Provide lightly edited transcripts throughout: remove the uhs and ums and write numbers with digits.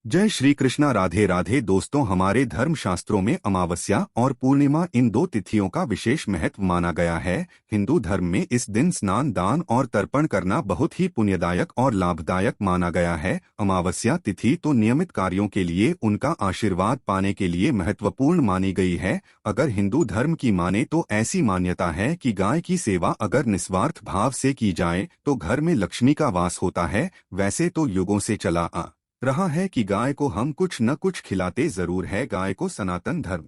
जय श्री कृष्णा। राधे राधे दोस्तों, हमारे धर्म शास्त्रों में अमावस्या और पूर्णिमा इन दो तिथियों का विशेष महत्व माना गया है। हिंदू धर्म में इस दिन स्नान, दान और तर्पण करना बहुत ही पुण्यदायक और लाभदायक माना गया है। अमावस्या तिथि तो नियमित कार्यों के लिए, उनका आशीर्वाद पाने के लिए महत्वपूर्ण मानी गई है। अगर हिंदू धर्म की माने तो ऐसी मान्यता है कि गाय की सेवा अगर निस्वार्थ भाव से की जाए तो घर में लक्ष्मी का वास होता है। वैसे तो युगों से चला आ रहा है कि गाय को हम कुछ न कुछ खिलाते जरूर है। गाय को सनातन धर्म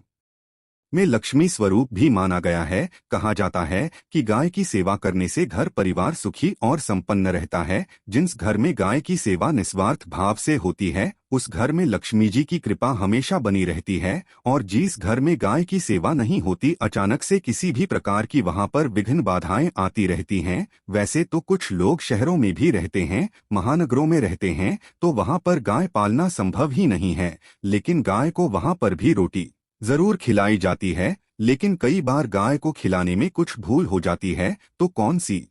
में लक्ष्मी स्वरूप भी माना गया है। कहा जाता है कि गाय की सेवा करने से घर परिवार सुखी और संपन्न रहता है। जिस घर में गाय की सेवा निस्वार्थ भाव से होती है उस घर में लक्ष्मी जी की कृपा हमेशा बनी रहती है। और जिस घर में गाय की सेवा नहीं होती, अचानक से किसी भी प्रकार की वहां पर विघ्न बाधाएं आती रहती हैं। वैसे तो कुछ लोग शहरों में भी रहते हैं, महानगरों में रहते हैं, तो वहां पर गाय पालना संभव ही नहीं है। लेकिन गाय को वहां पर भी रोटी जरूर खिलाई जाती है। लेकिन कई बार गाय को खिलाने में कुछ भूल हो जाती है। तो कौन सी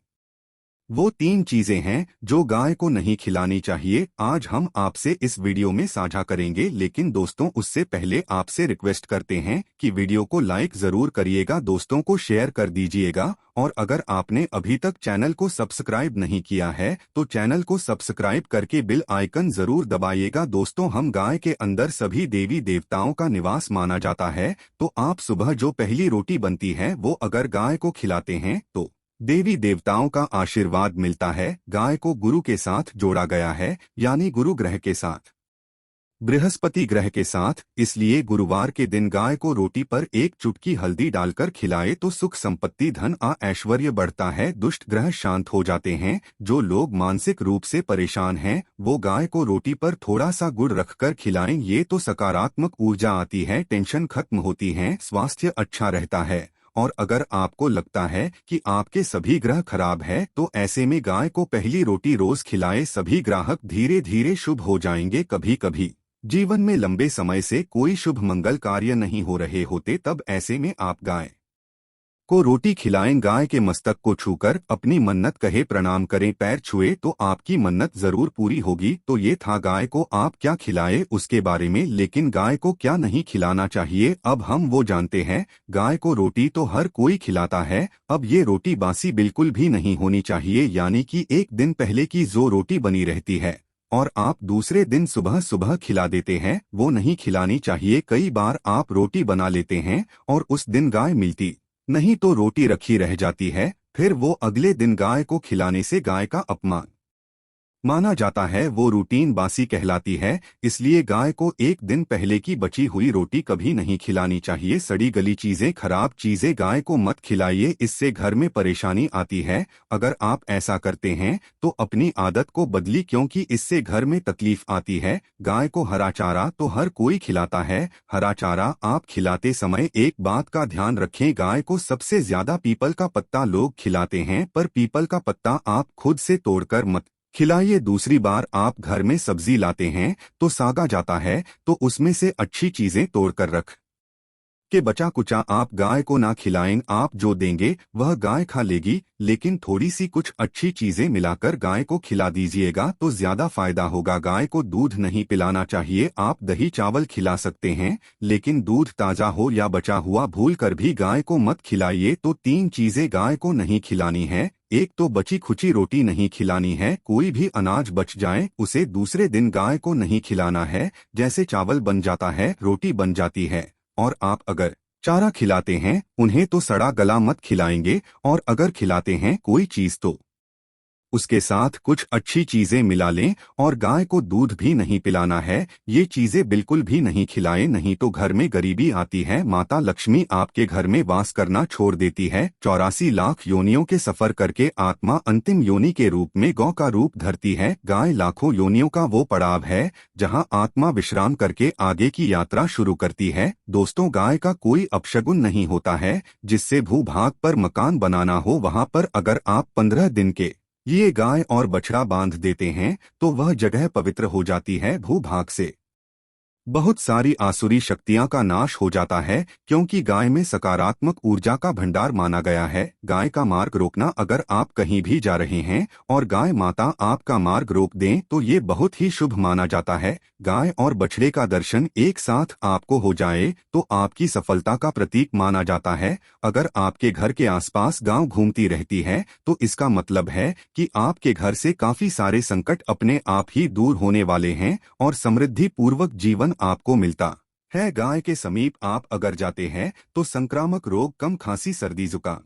वो 3 चीजें हैं जो गाय को नहीं खिलानी चाहिए, आज हम आपसे इस वीडियो में साझा करेंगे। लेकिन दोस्तों, उससे पहले आपसे रिक्वेस्ट करते हैं कि वीडियो को लाइक जरूर करिएगा, दोस्तों को शेयर कर दीजिएगा। और अगर आपने अभी तक चैनल को सब्सक्राइब नहीं किया है तो चैनल को सब्सक्राइब करके बेल आइकन जरूर दबाइएगा। दोस्तों, हम गाय के अंदर सभी देवी देवताओं का निवास माना जाता है। तो आप सुबह जो पहली रोटी बनती है वो अगर गाय को खिलाते हैं तो देवी देवताओं का आशीर्वाद मिलता है। गाय को गुरु के साथ जोड़ा गया है, यानी गुरु ग्रह के साथ, बृहस्पति ग्रह के साथ। इसलिए गुरुवार के दिन गाय को रोटी पर एक चुटकी हल्दी डालकर खिलाए तो सुख संपत्ति, धन ऐश्वर्य बढ़ता है, दुष्ट ग्रह शांत हो जाते हैं। जो लोग मानसिक रूप से परेशान हैं वो गाय को रोटी पर थोड़ा सा गुड़ रखकर खिलाएं, ये तो सकारात्मक ऊर्जा आती है, टेंशन खत्म होती है, स्वास्थ्य अच्छा रहता है। और अगर आपको लगता है कि आपके सभी ग्रह खराब है तो ऐसे में गाय को पहली रोटी रोज खिलाए, सभी ग्राहक धीरे धीरे शुभ हो जाएंगे। कभी कभी जीवन में लंबे समय से कोई शुभ मंगल कार्य नहीं हो रहे होते, तब ऐसे में आप गाय को रोटी खिलाएं। गाय के मस्तक को छूकर अपनी मन्नत कहे, प्रणाम करें, पैर छुए तो आपकी मन्नत जरूर पूरी होगी। तो ये था गाय को आप क्या खिलाए उसके बारे में। लेकिन गाय को क्या नहीं खिलाना चाहिए अब हम वो जानते हैं। गाय को रोटी तो हर कोई खिलाता है, अब ये रोटी बासी बिल्कुल भी नहीं होनी चाहिए, यानी कि एक दिन पहले की जो रोटी बनी रहती है और आप दूसरे दिन सुबह सुबह खिला देते हैं वो नहीं खिलानी चाहिए। कई बार आप रोटी बना लेते हैं और उस दिन गाय मिलती नहीं तो रोटी रखी रह जाती है, फिर वो अगले दिन गाय को खिलाने से गाय का अपमान माना जाता है, वो रूटीन बासी कहलाती है। इसलिए गाय को एक दिन पहले की बची हुई रोटी कभी नहीं खिलानी चाहिए। सड़ी गली चीजें, खराब चीजें गाय को मत खिलाइए, इससे घर में परेशानी आती है। अगर आप ऐसा करते हैं तो अपनी आदत को बदली, क्योंकि इससे घर में तकलीफ आती है। गाय को हरा चारा तो हर कोई खिलाता है, हरा चारा आप खिलाते समय एक बात का ध्यान रखें, गाय को सबसे ज्यादा पीपल का पत्ता लोग खिलाते हैं, पर पीपल का पत्ता आप खुद से तोड़कर मत खिलाइए। दूसरी बार आप घर में सब्जी लाते हैं तो सागा जाता है, तो उसमें से अच्छी चीजें तोड़कर रख के बचा कुचा आप गाय को ना खिलाएं। आप जो देंगे वह गाय खा लेगी, लेकिन थोड़ी सी कुछ अच्छी चीजें मिलाकर गाय को खिला दीजिएगा तो ज्यादा फायदा होगा। गाय को दूध नहीं पिलाना चाहिए, आप दही चावल खिला सकते हैं, लेकिन दूध ताजा हो या बचा हुआ भूल कर भी गाय को मत खिलाइए। तो 3 चीजें गाय को नहीं खिलानी है। एक तो बची खुची रोटी नहीं खिलानी है, कोई भी अनाज बच जाए उसे दूसरे दिन गाय को नहीं खिलाना है। जैसे चावल बन जाता है, रोटी बन जाती है, और आप अगर चारा खिलाते हैं उन्हें तो सड़ा गला मत खिलाएंगे। और अगर खिलाते हैं कोई चीज तो उसके साथ कुछ अच्छी चीजें मिला लें। और गाय को दूध भी नहीं पिलाना है, ये चीजें बिल्कुल भी नहीं खिलाएं, नहीं तो घर में गरीबी आती है, माता लक्ष्मी आपके घर में वास करना छोड़ देती है। 84 लाख योनियों के सफर करके आत्मा अंतिम योनि के रूप में गौ का रूप धरती है। गाय लाखों योनियों का वो पड़ाव है जहां आत्मा विश्राम करके आगे की यात्रा शुरू करती है। दोस्तों, गाय का कोई अपशगुन नहीं होता है। जिससे भूभाग पर मकान बनाना हो वहां पर अगर आप 15 दिन के ये गाय और बछड़ा बांध देते हैं तो वह जगह पवित्र हो जाती है भूभाग से। बहुत सारी आसुरी शक्तियां का नाश हो जाता है, क्योंकि गाय में सकारात्मक ऊर्जा का भंडार माना गया है। गाय का मार्ग रोकना, अगर आप कहीं भी जा रहे हैं और गाय माता आपका मार्ग रोक दें तो ये बहुत ही शुभ माना जाता है। गाय और बछड़े का दर्शन एक साथ आपको हो जाए तो आपकी सफलता का प्रतीक माना जाता है। अगर आपके घर के आसपास गाय घूमती रहती है तो इसका मतलब है कि आपके घर से काफी सारे संकट अपने आप ही दूर होने वाले हैं और समृद्धि पूर्वक जीवन आपको मिलता है। गाय के समीप आप अगर जाते हैं तो संक्रामक रोग, कम खांसी, सर्दी, जुकाम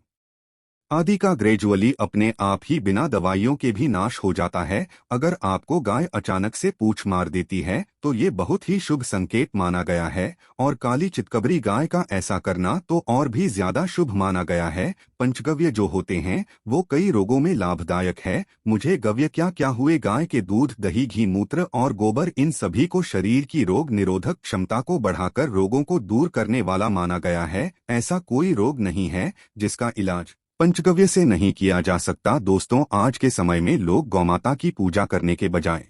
आदि का ग्रेजुअली अपने आप ही बिना दवाइयों के भी नाश हो जाता है। अगर आपको गाय अचानक से पूंछ मार देती है तो ये बहुत ही शुभ संकेत माना गया है, और काली चितकबरी गाय का ऐसा करना तो और भी ज्यादा शुभ माना गया है। पंचगव्य जो होते हैं वो कई रोगों में लाभदायक है। मुझे गव्य क्या क्या हुए, गाय के दूध, दही, घी, मूत्र और गोबर, इन सभी को शरीर की रोग निरोधक क्षमता को बढ़ाकर रोगों को दूर करने वाला माना गया है। ऐसा कोई रोग नहीं है जिसका इलाज पंचगव्य से नहीं किया जा सकता। दोस्तों, आज के समय में लोग गौमाता की पूजा करने के बजाय,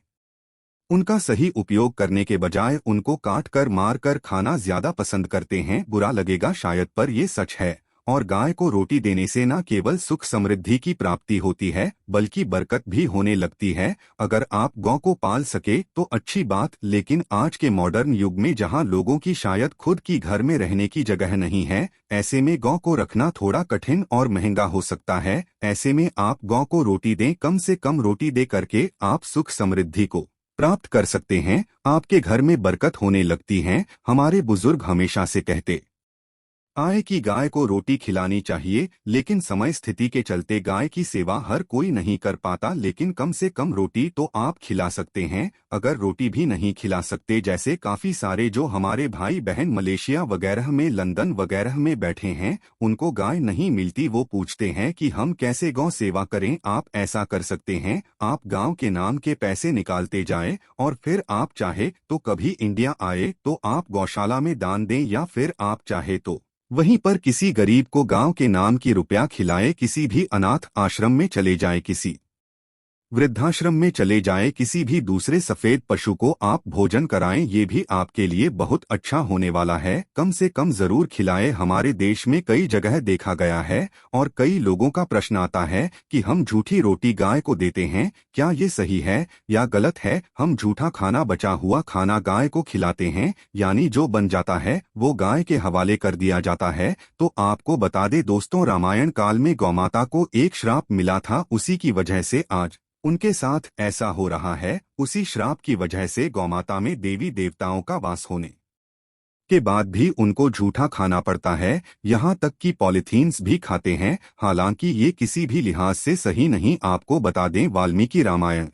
उनका सही उपयोग करने के बजाय उनको काट कर मार कर खाना ज्यादा पसंद करते हैं। बुरा लगेगा शायद, पर ये सच है। और गाय को रोटी देने से न केवल सुख समृद्धि की प्राप्ति होती है बल्कि बरकत भी होने लगती है। अगर आप गौ को पाल सके तो अच्छी बात, लेकिन आज के मॉडर्न युग में जहां लोगों की शायद खुद की घर में रहने की जगह नहीं है, ऐसे में गौ को रखना थोड़ा कठिन और महंगा हो सकता है। ऐसे में आप गौ को रोटी दें, कम से कम रोटी दे करके आप सुख समृद्धि को प्राप्त कर सकते हैं। आपके घर में बरकत होने लगती है। हमारे बुजुर्ग हमेशा से कहते आए कि गाय को रोटी खिलानी चाहिए, लेकिन समय स्थिति के चलते गाय की सेवा हर कोई नहीं कर पाता। लेकिन कम से कम रोटी तो आप खिला सकते हैं। अगर रोटी भी नहीं खिला सकते, जैसे काफी सारे जो हमारे भाई बहन मलेशिया वगैरह में, लंदन वगैरह में बैठे हैं, उनको गाय नहीं मिलती, वो पूछते हैं कि हम कैसे गौ सेवा करें। आप ऐसा कर सकते हैं, आप गांव के नाम के पैसे निकालते जाएं और फिर आप चाहे तो कभी इंडिया आए तो आप गौशाला में दान दें, या फिर आप चाहे तो वहीं पर किसी गरीब को गांव के नाम की रुपया खिलाए, किसी भी अनाथ आश्रम में चले जाए, किसी वृद्धाश्रम में चले जाए, किसी भी दूसरे सफेद पशु को आप भोजन कराएं, ये भी आपके लिए बहुत अच्छा होने वाला है। कम से कम जरूर खिलाएं। हमारे देश में कई जगह देखा गया है और कई लोगों का प्रश्न आता है कि हम झूठी रोटी गाय को देते हैं, क्या ये सही है या गलत है? हम झूठा खाना, बचा हुआ खाना गाय को खिलाते हैं, यानी जो बन जाता है वो गाय के हवाले कर दिया जाता है। तो आपको बता दे दोस्तों, रामायण काल में गौमाता को एक श्राप मिला था, उसी की वजह से आज उनके साथ ऐसा हो रहा है। उसी श्राप की वजह से गौमाता में देवी देवताओं का वास होने के बाद भी उनको झूठा खाना पड़ता है, यहाँ तक कि पॉलीथीन्स भी खाते हैं। हालांकि ये किसी भी लिहाज से सही नहीं। आपको बता दें, वाल्मीकि रामायण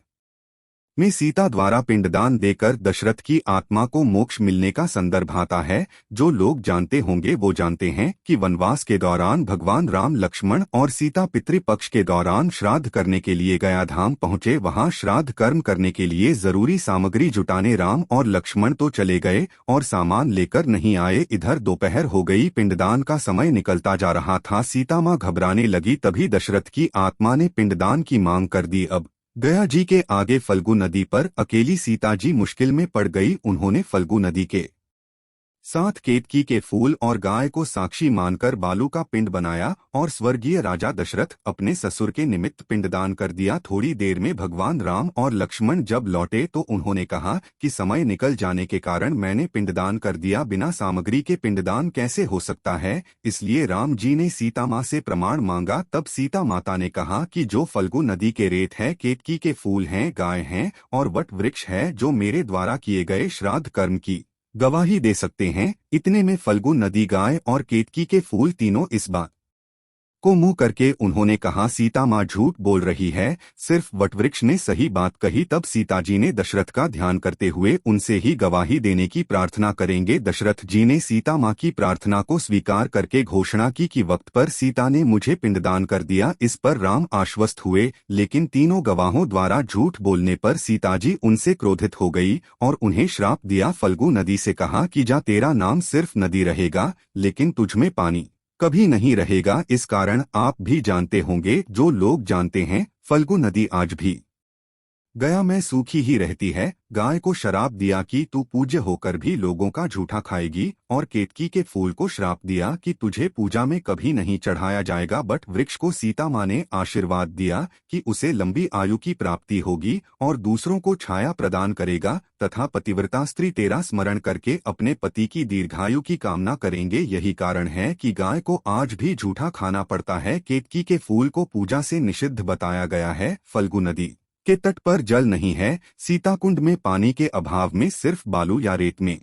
में सीता द्वारा पिंडदान देकर दशरथ की आत्मा को मोक्ष मिलने का संदर्भ आता है। जो लोग जानते होंगे वो जानते हैं कि वनवास के दौरान भगवान राम, लक्ष्मण और सीता पितृपक्ष के दौरान श्राद्ध करने के लिए गया धाम पहुंचे। वहां श्राद्ध कर्म करने के लिए जरूरी सामग्री जुटाने राम और लक्ष्मण तो चले गए और सामान लेकर नहीं आए। इधर दोपहर हो गई, पिंडदान का समय निकलता जा रहा था। सीता माँ घबराने लगी, तभी दशरथ की आत्मा ने पिंडदान की मांग कर दी। अब गया जी के आगे फल्गु नदी पर अकेली सीता जी मुश्किल में पड़ गई। उन्होंने फल्गु नदी के साथ केतकी के फूल और गाय को साक्षी मानकर बालू का पिंड बनाया और स्वर्गीय राजा दशरथ अपने ससुर के निमित्त पिंडदान कर दिया। थोड़ी देर में भगवान राम और लक्ष्मण जब लौटे तो उन्होंने कहा कि समय निकल जाने के कारण मैंने पिंडदान कर दिया, बिना सामग्री के पिंडदान कैसे हो सकता है? इसलिए राम जी ने सीता माँ से प्रमाण मांगा। तब सीता माता ने कहा कि जो फल्गु नदी के रेत है, केतकी के फूल हैं, गाय हैं और वट वृक्ष है, जो मेरे द्वारा किए गए श्राद्ध कर्म की गवाही दे सकते हैं। इतने में फल्गु नदी, गाय और केतकी के फूल तीनों इस बात को मुंह करके उन्होंने कहा, सीता माँ झूठ बोल रही है, सिर्फ वटवृक्ष ने सही बात कही। तब सीता जी ने दशरथ का ध्यान करते हुए उनसे ही गवाही देने की प्रार्थना करेंगे। दशरथ जी ने सीता माँ की प्रार्थना को स्वीकार करके घोषणा की कि वक्त पर सीता ने मुझे पिंडदान कर दिया। इस पर राम आश्वस्त हुए, लेकिन तीनों गवाहों द्वारा झूठ बोलने पर सीता जी उनसे क्रोधित हो गई और उन्हें श्राप दिया। फल्गु नदी से कहा कि जा, तेरा नाम सिर्फ नदी रहेगा, लेकिन तुझमें पानी कभी नहीं रहेगा। इस कारण आप भी जानते होंगे, जो लोग जानते हैं, फल्गु नदी आज भी गया में सूखी ही रहती है। गाय को शराप दिया कि तू पूज्य होकर भी लोगों का झूठा खाएगी, और केतकी के फूल को श्राप दिया कि तुझे पूजा में कभी नहीं चढ़ाया जाएगा। बट वृक्ष को सीता माँ ने आशीर्वाद दिया कि उसे लंबी आयु की प्राप्ति होगी और दूसरों को छाया प्रदान करेगा, तथा पतिव्रता स्त्री तेरा स्मरण करके अपने पति की दीर्घायु की कामना करेंगे। यही कारण है कि गाय को आज भी झूठा खाना पड़ता है। केतकी के फूल को पूजा से निषिद्ध बताया गया है। फल्गु नदी के तट पर जल नहीं है। सीताकुंड में पानी के अभाव में सिर्फ बालू या रेत में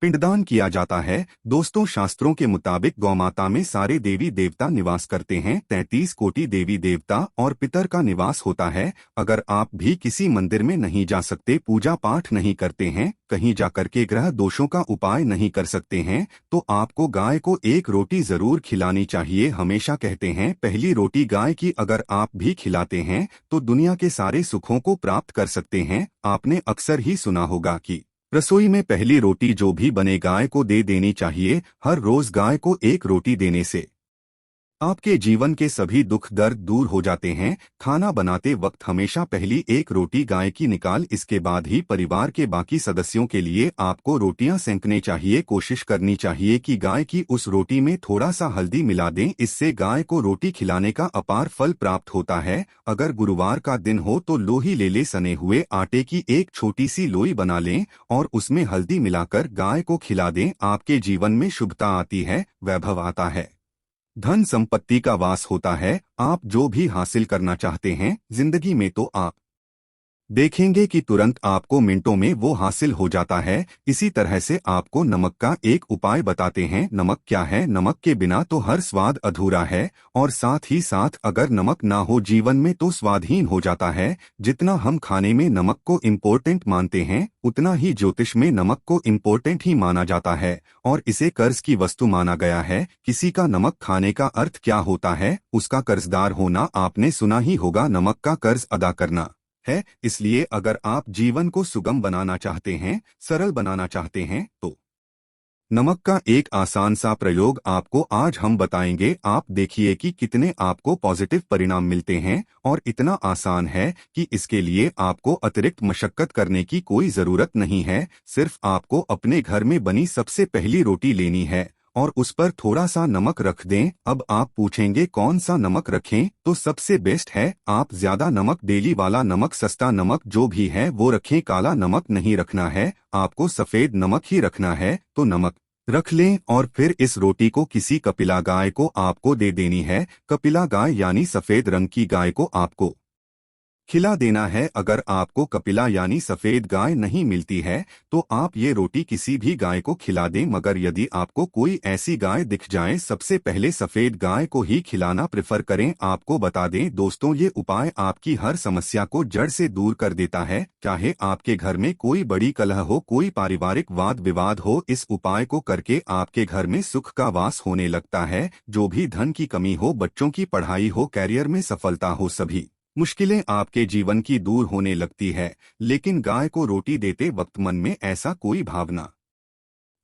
पिंडदान किया जाता है। दोस्तों, शास्त्रों के मुताबिक गौमाता में सारे देवी देवता निवास करते हैं। 33 कोटि देवी देवता और पितर का निवास होता है। अगर आप भी किसी मंदिर में नहीं जा सकते, पूजा पाठ नहीं करते हैं, कहीं जाकर के ग्रह दोषों का उपाय नहीं कर सकते हैं, तो आपको गाय को एक रोटी जरूर खिलानी चाहिए। हमेशा कहते हैं पहली रोटी गाय की अगर आप भी खिलाते हैं तो दुनिया के सारे सुखों को प्राप्त कर सकते हैं। आपने अक्सर ही सुना होगा कि रसोई में पहली रोटी जो भी बने गाय को दे देनी चाहिए। हर रोज गाय को एक रोटी देने से आपके जीवन के सभी दुख दर्द दूर हो जाते हैं। खाना बनाते वक्त हमेशा पहली एक रोटी गाय की निकाल, इसके बाद ही परिवार के बाकी सदस्यों के लिए आपको रोटियां सेंकने चाहिए। कोशिश करनी चाहिए कि गाय की उस रोटी में थोड़ा सा हल्दी मिला दें, इससे गाय को रोटी खिलाने का अपार फल प्राप्त होता है। अगर गुरुवार का दिन हो तो लोही ले ले सने हुए आटे की एक छोटी सी लोई बना लें और उसमें हल्दी मिलाकर गाय को खिला दें। आपके जीवन में शुभता आती है, वैभव आता है, धन संपत्ति का वास होता है। आप जो भी हासिल करना चाहते हैं जिंदगी में तो आप देखेंगे कि तुरंत आपको मिनटों में वो हासिल हो जाता है। इसी तरह से आपको नमक का एक उपाय बताते हैं। नमक क्या है? नमक के बिना तो हर स्वाद अधूरा है, और साथ ही साथ अगर नमक ना हो जीवन में तो स्वादहीन हो जाता है। जितना हम खाने में नमक को इम्पोर्टेंट मानते हैं, उतना ही ज्योतिष में नमक को इम्पोर्टेंट ही माना जाता है, और इसे कर्ज की वस्तु माना गया है। किसी का नमक खाने का अर्थ क्या होता है? उसका कर्जदार होना। आपने सुना ही होगा, नमक का कर्ज अदा करना है। इसलिए अगर आप जीवन को सुगम बनाना चाहते हैं, सरल बनाना चाहते हैं, तो नमक का एक आसान सा प्रयोग आपको आज हम बताएंगे। आप देखिए कि कितने आपको पॉजिटिव परिणाम मिलते हैं, और इतना आसान है कि इसके लिए आपको अतिरिक्त मशक्कत करने की कोई जरूरत नहीं है। सिर्फ आपको अपने घर में बनी सबसे पहली रोटी लेनी है और उस पर थोड़ा सा नमक रख दें। अब आप पूछेंगे कौन सा नमक रखें? तो सबसे बेस्ट है आप ज्यादा नमक, डेली वाला नमक, सस्ता नमक जो भी है वो रखें। काला नमक नहीं रखना है, आपको सफेद नमक ही रखना है। तो नमक रख लें और फिर इस रोटी को किसी कपिला गाय को आपको दे देनी है। कपिला गाय यानी सफेद रंग की गाय को आपको खिला देना है। अगर आपको कपिला यानी सफेद गाय नहीं मिलती है तो आप ये रोटी किसी भी गाय को खिला दें, मगर यदि आपको कोई ऐसी गाय दिख जाए, सबसे पहले सफेद गाय को ही खिलाना प्रेफर करें। आपको बता दें दोस्तों, ये उपाय आपकी हर समस्या को जड़ से दूर कर देता है। चाहे आपके घर में कोई बड़ी कलह हो, कोई पारिवारिक वाद विवाद हो, इस उपाय को करके आपके घर में सुख का वास होने लगता है। जो भी धन की कमी हो, बच्चों की पढ़ाई हो, कैरियर में सफलता हो, सभी मुश्किलें आपके जीवन की दूर होने लगती है। लेकिन गाय को रोटी देते वक्त मन में ऐसा कोई भावना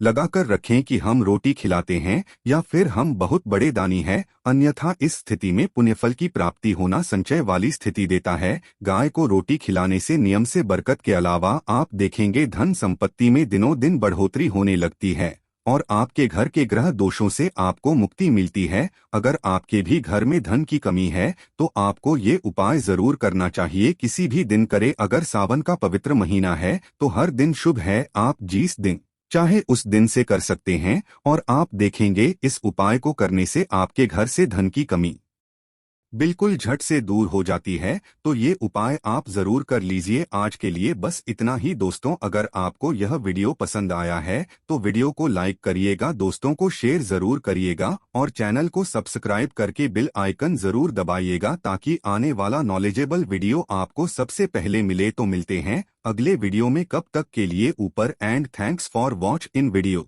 लगाकर रखें कि हम रोटी खिलाते हैं या फिर हम बहुत बड़े दानी हैं, अन्यथा इस स्थिति में पुण्यफल की प्राप्ति होना संचय वाली स्थिति देता है। गाय को रोटी खिलाने से नियम से बरकत के अलावा आप देखेंगे धन संपत्ति में दिनों दिन बढ़ोतरी होने लगती है, और आपके घर के ग्रह दोषों से आपको मुक्ति मिलती है। अगर आपके भी घर में धन की कमी है तो आपको ये उपाय जरूर करना चाहिए। किसी भी दिन करे, अगर सावन का पवित्र महीना है तो हर दिन शुभ है। आप जिस दिन चाहे उस दिन से कर सकते हैं, और आप देखेंगे इस उपाय को करने से आपके घर से धन की कमी बिल्कुल झट से दूर हो जाती है। तो ये उपाय आप जरूर कर लीजिए। आज के लिए बस इतना ही दोस्तों। अगर आपको यह वीडियो पसंद आया है तो वीडियो को लाइक करिएगा, दोस्तों को शेयर जरूर करिएगा, और चैनल को सब्सक्राइब करके बेल आइकन जरूर दबाइएगा, ताकि आने वाला नॉलेजेबल वीडियो आपको सबसे पहले मिले। तो मिलते हैं अगले वीडियो में, कब तक के लिए ऊपर and thanks for watch in video.